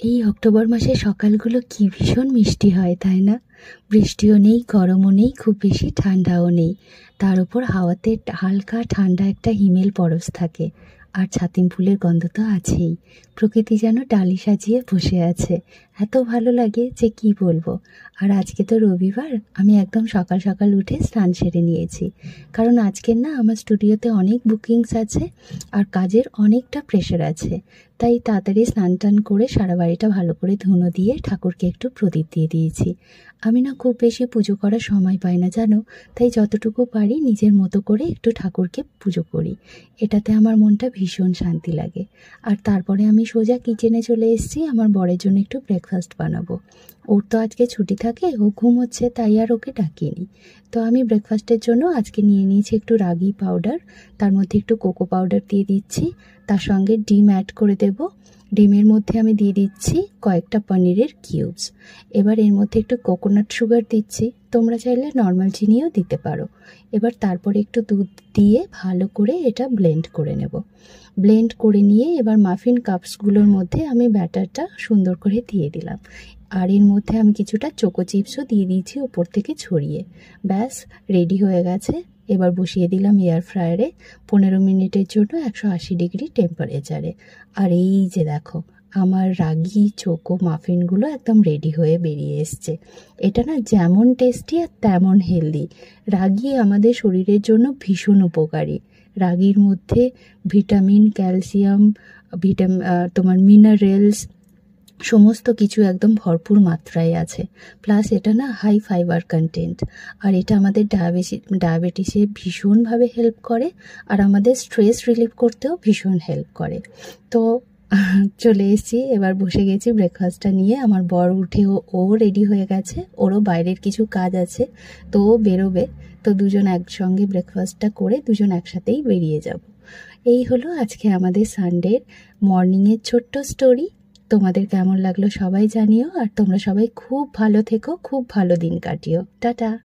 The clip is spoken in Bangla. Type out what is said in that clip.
এই অক্টোবর মাসে সকালগুলো কি ভীষণ মিষ্টি হয়, তাই না? বৃষ্টিও নেই, গরমও নেই, খুব বেশি ঠান্ডাও নেই। তার উপর হাওয়াতে হালকা ঠান্ডা একটা হিমেল পরশ থাকে। আর ছাতিম ফুলের গন্ধ তো আছেই। প্রকৃতি যেন ডালি সাজিয়ে বসে আছে। এত ভালো লাগে যে কি বলবো। আর আজকে তো রবিবার, আমি একদম সকাল সকাল উঠে স্নান সেরে নিয়েছি। কারণ আজকের না আমার স্টুডিওতে অনেক বুকিংস আছে আর কাজের অনেকটা প্রেশার আছে। তাই তাড়াতাড়ি স্নান টান করে সারা বাড়িটা ভালো করে ধুনো দিয়ে ঠাকুরকে একটু প্রদীপ দিয়ে দিয়েছি। আমি না খুব বেশি পুজো করার সময় পাই না জানো, তাই যতটুকু পারি নিজের মতো করে একটু ঠাকুরকে পুজো করি। এটাতে আমার মনটা ভীষণ শান্তি লাগে। আর তারপরে আমি সোজা কিচেনে চলে এসেছি আমার বরের জন্য একটু ব্রেকফাস্ট বানাবো। ওর তো আজকে ছুটি থাকে, ও ঘুমোচ্ছে, তাই আর ওকে ডাকিনি। তো আমি ব্রেকফাস্টের জন্য আজকে নিয়ে নিয়েছি একটু রাগি পাউডার, তার মধ্যে একটু কোকো পাউডার দিয়ে দিচ্ছি, তার সঙ্গে ডিম অ্যাড করে দেব। ডিমের মধ্যে আমি দিয়ে দিচ্ছি কয়েকটা পনিরের কিউবস। এবার এর মধ্যে একটু কোকোনাট সুগার দিচ্ছি, তোমরা চাইলে নর্মাল চিনিও দিতে পারো। এবার তারপরে একটু দুধ দিয়ে ভালো করে এটা ব্লেন্ড করে নেব। ব্লেন্ড করে নিয়ে এবার মাফিন কাপসগুলোর মধ্যে আমি ব্যাটারটা সুন্দর করে দিয়ে দিলাম। আর এর মধ্যে আমি কিছুটা চোকো চিপসও দিয়ে দিয়েছি ওপর থেকে ছড়িয়ে। ব্যাস, রেডি হয়ে গেছে। এবার বসিয়ে দিলাম এয়ার ফ্রায়ারে 15 মিনিটের জন্য 180 ডিগ্রি টেম্পারেচারে। আর এই যে দেখো, আমার রাগি চোকো মাফিনগুলো একদম রেডি হয়ে বেরিয়ে এসছে। এটা না যেমন টেস্টি আর তেমন হেলদি। রাগি আমাদের শরীরের জন্য ভীষণ উপকারী। রাগির মধ্যে ভিটামিন, ক্যালসিয়াম, তোমার মিনারেলস সমস্ত কিছু একদম ভরপুর মাত্রায় আছে। প্লাস এটা না হাই ফাইবার কন্টেন্ট। আর এটা আমাদের ডায়াবেটিসে ভীষণভাবে হেল্প করে, আর আমাদের স্ট্রেস রিলিভ করতেও ভীষণ হেল্প করে। তো চলে এসেছি, এবার বসে গেছি ব্রেকফাস্টটা নিয়ে। আমার বর উঠে ও রেডি হয়ে গেছে, ওরও বাইরের কিছু কাজ আছে, তো ও বেরোবে। তো দুজন একসঙ্গে ব্রেকফাস্টটা করে দুজন একসাথেই বেরিয়ে যাব। এই হলো আজকে আমাদের সানডের মর্নিংয়ের ছোট্ট স্টোরি। তোমাদের কেমন লাগলো সবাই জানিও, আর তোমরা সবাই খুব ভালো থেকো, খুব ভালো দিন কাটিও। টাটা।